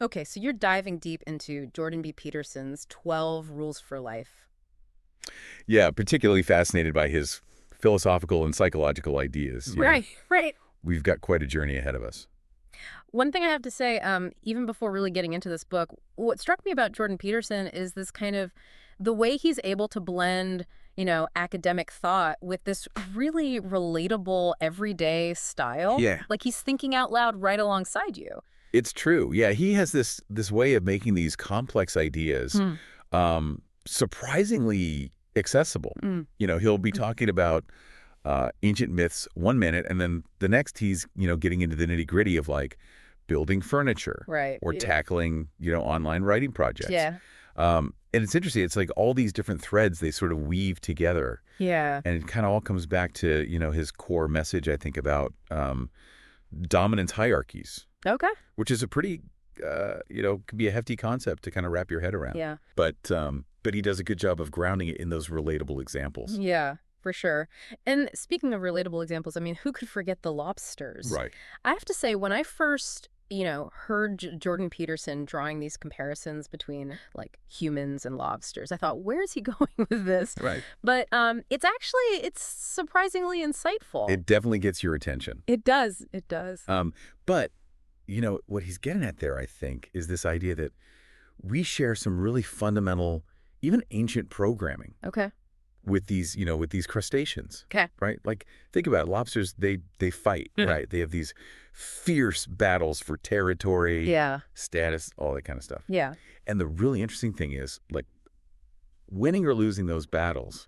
Okay, so you're diving deep into Jordan B. Peterson's 12 Rules for Life. Yeah, particularly fascinated by his philosophical and psychological ideas. Right, right. We've got quite a journey ahead of us. One thing I have to say, even before really getting into this book, what struck me about Jordan Peterson is this kind of the way he's able to blend, academic thought with this really relatable everyday style. Yeah. Like he's thinking out loud right alongside you. It's true. Yeah, he has this way of making these complex ideas Hmm. surprisingly accessible. Mm. He'll be talking about ancient myths 1 minute, and then the next he's, getting into the nitty-gritty of like building furniture Right. or Yeah. tackling, online writing projects. Yeah. And it's interesting. It's like all these different threads, they sort of weave together. Yeah. And it kind of all comes back to, his core message, I think, about dominance hierarchies, Okay. which is a pretty, could be a hefty concept to kind of wrap your head around. Yeah. But he does a good job of grounding it in those relatable examples. Yeah, for sure. And speaking of relatable examples, I mean, who could forget the lobsters? Right. I have to say, when I first, heard Jordan Peterson drawing these comparisons between like humans and lobsters, I thought, where is he going with this? Right. But it's surprisingly insightful. It definitely gets your attention. It does. It does. But, what he's getting at there, I think, is this idea that we share some really fundamental, even ancient programming Okay. with these, with these crustaceans. Okay. Right? Like, think about it. Lobsters, they fight, right? They have these fierce battles for territory, Yeah. status, all that kind of stuff. Yeah. And the really interesting thing is, like, winning or losing those battles,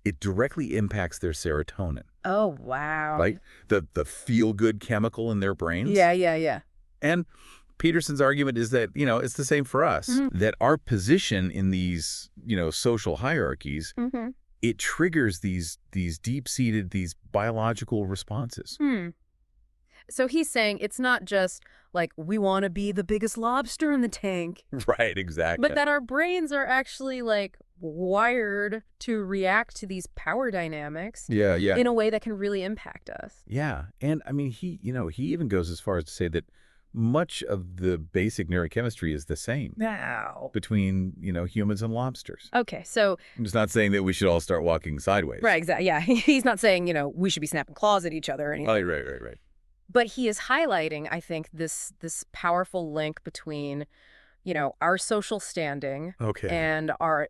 it directly impacts their serotonin, Oh, wow. right? The feel-good chemical in their brains. Yeah, yeah, yeah. And Peterson's argument is that, it's the same for us, that our position in these, social hierarchies, Mm-hmm. it triggers these deep-seated, these biological responses. So he's saying it's not just like we want to be the biggest lobster in the tank, Right, exactly. but that our brains are actually like wired to react to these power dynamics Yeah. in a way that can really impact us. Yeah. And I mean, he even goes as far as to say that much of the basic neurochemistry is the same Wow. between, humans and lobsters. Okay, so I'm just not saying that we should all start walking sideways. right, exactly. Yeah, he's not saying, we should be snapping claws at each other or anything. Right. But he is highlighting, I think, this powerful link between, our social standing Okay. and our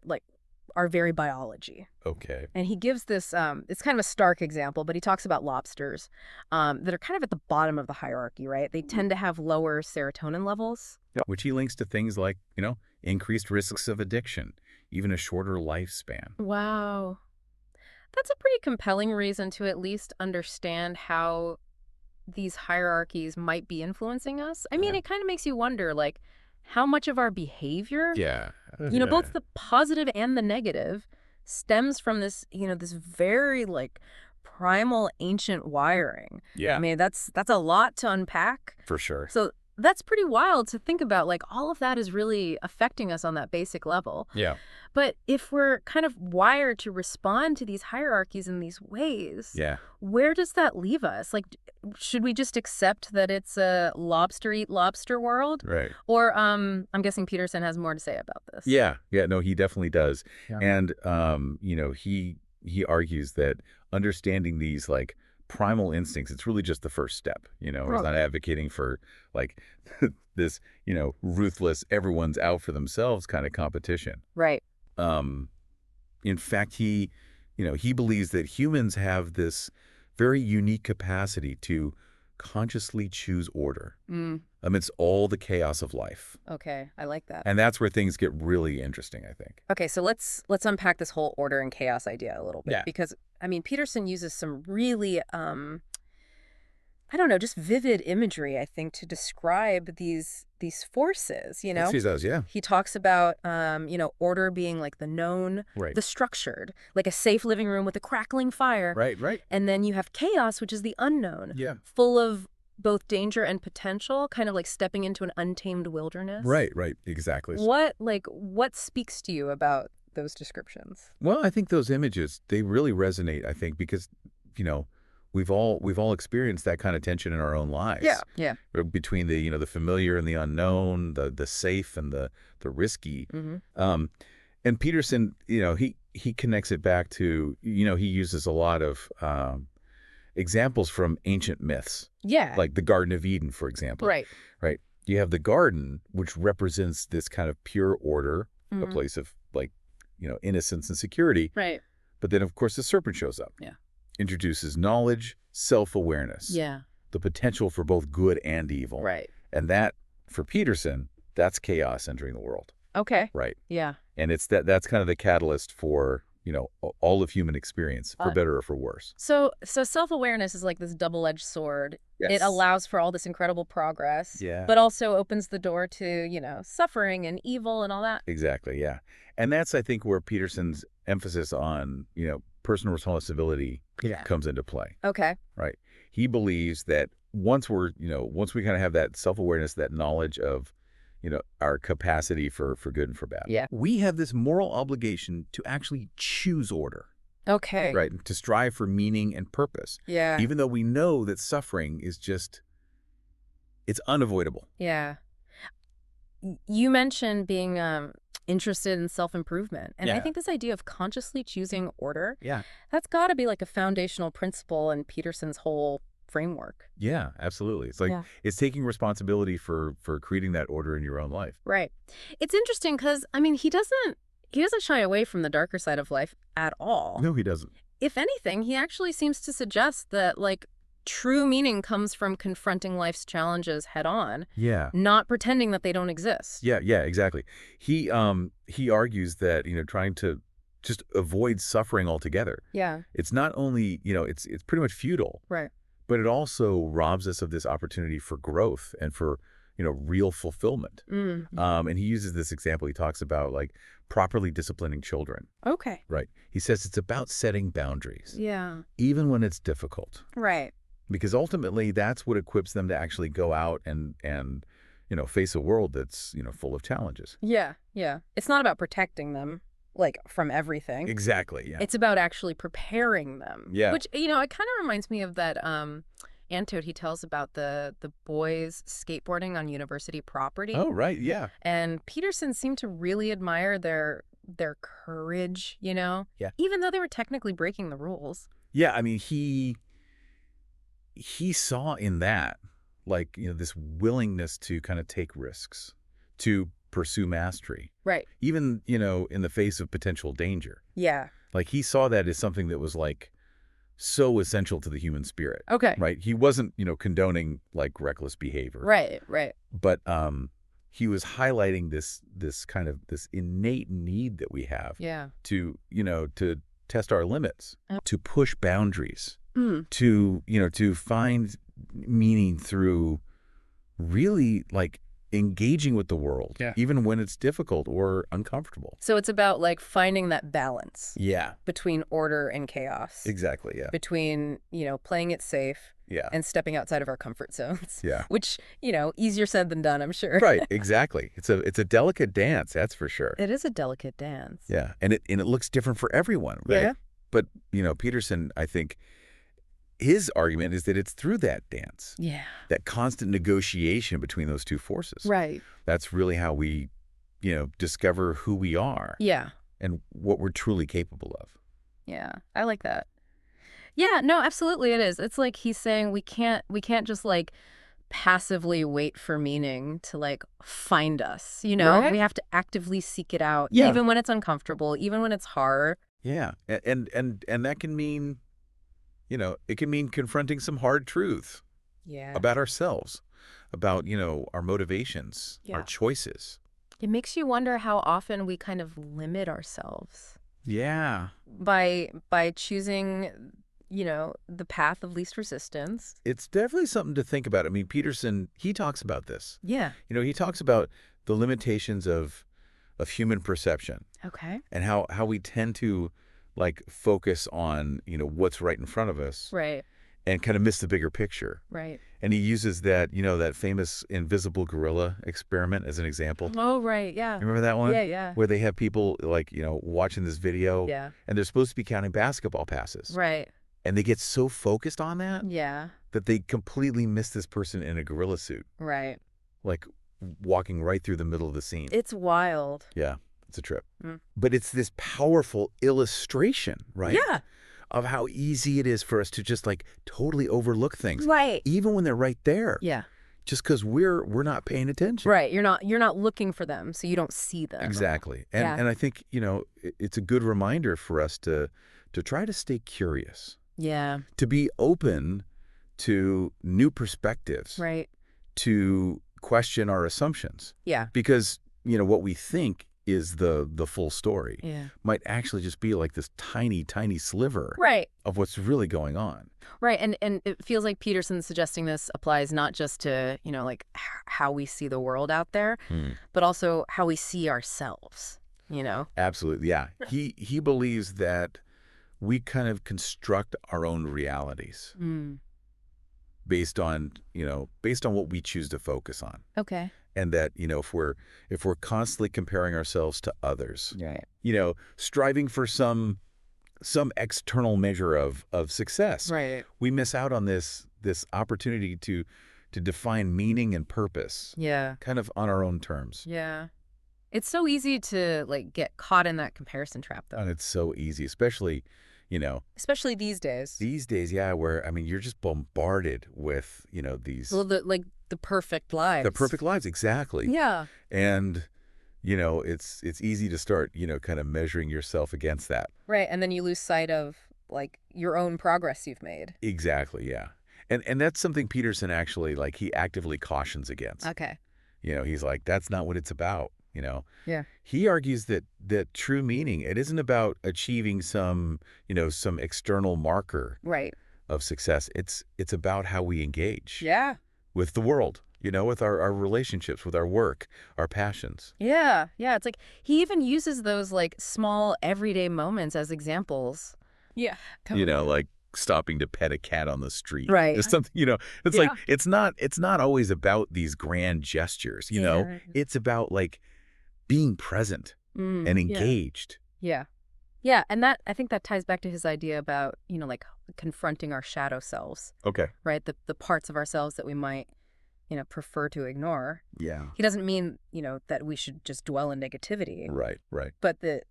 very biology. Okay. And he gives this, it's kind of a stark example, but he talks about lobsters that are kind of at the bottom of the hierarchy, right? They tend to have lower serotonin levels. Yeah. Which he links to things like, increased risks of addiction, even a shorter lifespan. Wow. That's a pretty compelling reason to at least understand how these hierarchies might be influencing us. I mean, Yeah. it kind of makes you wonder, like, how much of our behavior, Yeah. both the positive and the negative, stems from this, this very, like, primal ancient wiring. Yeah. I mean, that's a lot to unpack. For sure. So that's pretty wild to think about. Like, all of that is really affecting us on that basic level. Yeah. But if we're kind of wired to respond to these hierarchies in these ways, Yeah. where does that leave us? Like, should we just accept that it's a lobster eat lobster world? Right. Or I'm guessing Peterson has more to say about this. Yeah. No, he definitely does. Yeah. And, he argues that understanding these, like, primal instincts, it's really just the first step. He's not advocating for, like, this, ruthless, everyone's out for themselves kind of competition. Right. In fact, he believes that humans have this very unique capacity to consciously choose order amidst all the chaos of life. Okay, I like that. And that's where things get really interesting, I think. Okay, so let's unpack this whole order and chaos idea a little bit. Yeah. Because, I mean, Peterson uses some really, I don't know, just vivid imagery, I think, to describe these forces, Yes, he does, yeah. He talks about, order being like the known, Right. the structured, like a safe living room with a crackling fire. Right. And then you have chaos, which is the unknown, Yeah. full of both danger and potential, kind of like stepping into an untamed wilderness. Right, exactly. What speaks to you about those descriptions? Well, I think those images, they really resonate, I think, because, we've all experienced that kind of tension in our own Yeah. lives. Yeah. Between the familiar and the unknown, the safe and the risky. Hmm. Um, and Peterson, he connects it back to, he uses a lot of examples from ancient myths, Yeah. like the Garden of Eden, for example. Right. Right. You have the garden, which represents this kind of pure order, a Hmm. place of innocence and security. Right. But then, of course, the serpent shows up. Yeah. Introduces knowledge, self-awareness, Yeah. the potential for both good and evil. Right. And that, for Peterson, that's chaos entering the world. Okay. Right. Yeah. And that's kind of the catalyst for, all of human experience, for Uh, better or for worse. So self-awareness is like this double-edged sword. It Yes. allows for all this incredible progress, Yeah. but also opens the door to, suffering and evil and all that. Exactly, yeah. And that's, I think, where Peterson's emphasis on, personal responsibility Yeah. comes into play, Okay. right? He believes that once we kind of have that self-awareness, that knowledge of, our capacity for good and for bad. Yeah. We have this moral obligation to actually choose order, Okay. right? To strive for meaning and purpose, Yeah. even though we know that suffering is it's unavoidable. Yeah. You mentioned being interested in self-improvement. And I Yeah. think this idea of consciously choosing order, Yeah. that's got to be like a foundational principle in Peterson's whole framework. Yeah, absolutely. It's like Yeah. it's taking responsibility for creating that order in your own life. Right. It's interesting because, I mean, he doesn't shy away from the darker side of life at all. No, he doesn't. If anything, he actually seems to suggest that, like, true meaning comes from confronting life's challenges head on, Yeah. not pretending that they don't exist. Yeah, exactly. He argues that, trying to just avoid suffering altogether. Yeah. It's not only, it's pretty much futile, Right. but it also robs us of this opportunity for growth and for, real fulfillment. Mm. And he uses this example. He talks about like properly disciplining children, Okay. right? He says it's about setting boundaries, Yeah. even when it's difficult. Right. Because ultimately, that's what equips them to actually go out and face a world that's, full of challenges. Yeah. Yeah. It's not about protecting them, like, from everything. Exactly, yeah. It's about actually preparing them. Yeah. Which, it kind of reminds me of that anecdote he tells about the boys skateboarding on university property. Oh, right, yeah. And Peterson seemed to really admire their courage, Yeah. even though they were technically breaking the rules. Yeah, I mean, he saw in that, like, this willingness to kind of take risks, to pursue mastery, Right. even, in the face of potential danger. Yeah. Like, he saw that as something that was, like, so essential to the human spirit. Okay. Right? He wasn't, condoning, like, reckless behavior. Right. Right. But he was highlighting this kind of this innate need that we have Yeah. to, to test our limits, Oh. to push boundaries, Mm. to find meaning through really, like, engaging with the world, Yeah. even when it's difficult or uncomfortable. So it's about, like, finding that balance Yeah, between order and chaos. exactly. Yeah. Between, playing it safe Yeah. and stepping outside of our comfort zones. Yeah. Which, easier said than done, I'm sure. Right. Exactly. It's a delicate dance. That's for sure. It is a delicate dance. Yeah. And it looks different for everyone. Right. Yeah. But, Peterson, I think his argument is that it's through that dance, Yeah. that constant negotiation between those two forces. Right. That's really how we, discover who we are Yeah. and what we're truly capable of. Yeah. I like that. Yeah, no, absolutely it is. It's like he's saying we can't just, like, passively wait for meaning to, like, find us, Right. We have to actively seek it out, Yeah. even when it's uncomfortable, even when it's hard. Yeah. And that can mean, it can mean confronting some hard truth Yeah. about ourselves, about, our motivations, our Yeah. choices. It makes you wonder how often we kind of limit ourselves Yeah. by choosing, the path of least resistance. It's definitely something to think about. I mean, Peterson, he talks about this. Yeah. He talks about the limitations of human perception Okay. and how we tend to, like, focus on, what's right in front of us Right. and kind of miss the bigger picture. Right. And he uses that, that famous invisible gorilla experiment as an example. Oh, right. Yeah. Remember that one? Yeah, yeah. Where they have people, like, watching this video Yeah. and they're supposed to be counting basketball passes. Right. And they get so focused on that Yeah. that they completely miss this person in a gorilla suit, Right. like walking right through the middle of the scene. It's wild. Yeah, it's a trip. Mm. But it's this powerful illustration, right, Yeah. of how easy it is for us to just like totally overlook things, Right. even when they're right there, Yeah. just because we're not paying attention. Right. You're not looking for them, so you don't see them. Exactly. Yeah. And I think, it's a good reminder for us to try to stay curious, Yeah. to be open to new perspectives, Right. to question our assumptions. Yeah. Because, what we think is the full story Yeah. might actually just be like this tiny, tiny sliver Right. of what's really going on. Right. And it feels like Peterson suggesting this applies not just to, like how we see the world out there, but also how we see ourselves. Absolutely. Yeah. He believes that we kind of construct our own realities Mm. based on what we choose to focus on. Okay. And that, if we're constantly comparing ourselves to others, Right. striving for some external measure of success, Right. we miss out on this opportunity to define meaning and purpose Yeah. kind of on our own terms. Yeah. It's so easy to get caught in that comparison trap, though. And it's so easy, especially, Especially these days. these days, yeah, where, you're just bombarded with, these Well, the perfect lives. the perfect lives, exactly. Yeah. And, it's easy to start, kind of measuring yourself against that. Right. And then you lose sight of your own progress you've made. Exactly, yeah. And that's something Peterson actually, he actively cautions against. Okay. He's like, that's not what it's about, Yeah. He argues that true meaning, it isn't about achieving some external marker Right. of success. It's about how we engage Yeah. with the world, with our relationships, with our work, our passions. Yeah. Yeah. It's like he even uses those small everyday moments as examples. Yeah. Like stopping to pet a cat on the street. Right. It's something, it's Yeah. like, it's not always about these grand gestures, Yeah. It's about being present and Yeah. engaged. Yeah. Yeah. And I think that ties back to his idea about, confronting our shadow selves, Okay. right? The parts of ourselves that we might, prefer to ignore. Yeah. He doesn't mean, that we should just dwell in negativity, Right. but that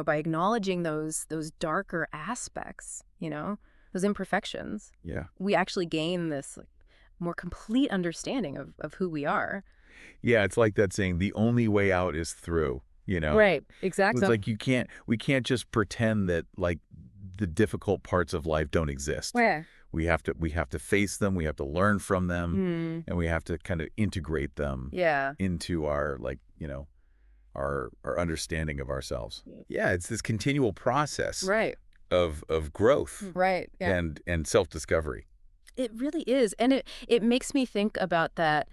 by acknowledging those darker aspects, those imperfections, Yeah. we actually gain this more complete understanding of who we are. Yeah. It's like that saying, the only way out is through, Right. Exactly. It's like we can't just pretend that the difficult parts of life don't exist. Yeah. We have to face them, we have to learn from them, and we have to kind of integrate them Yeah. into our our understanding of ourselves. Yeah, it's this continual process Right. of growth Right. Yeah. and self-discovery. It really is. And it makes me think about that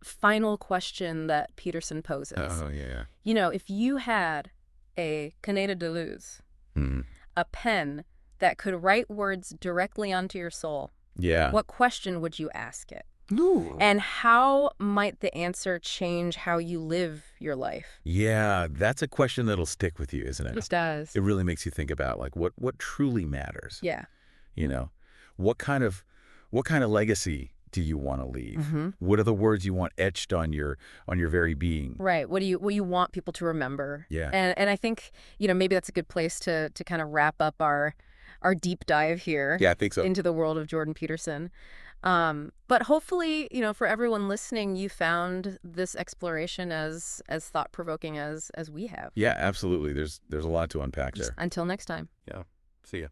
final question that Peterson poses. Oh, yeah. If you had a Canada de Luz, Hmm. a pen that could write words directly onto your soul, Yeah. what question would you ask it? Ooh. And how might the answer change how you live your life? Yeah, that's a question that'll stick with you, isn't it? It does. It really makes you think about what truly matters. Yeah. What kind of legacy do you want to leave? Mm-hmm. What are the words you want etched on your very being? Right. What do you want people to remember? Yeah. And I think, maybe that's a good place to kind of wrap up our deep dive here Yeah, I think so. into the world of Jordan Peterson. But hopefully, for everyone listening, you found this exploration as thought-provoking as we have. Yeah, absolutely. There's a lot to unpack there. Until next time. Yeah. See ya.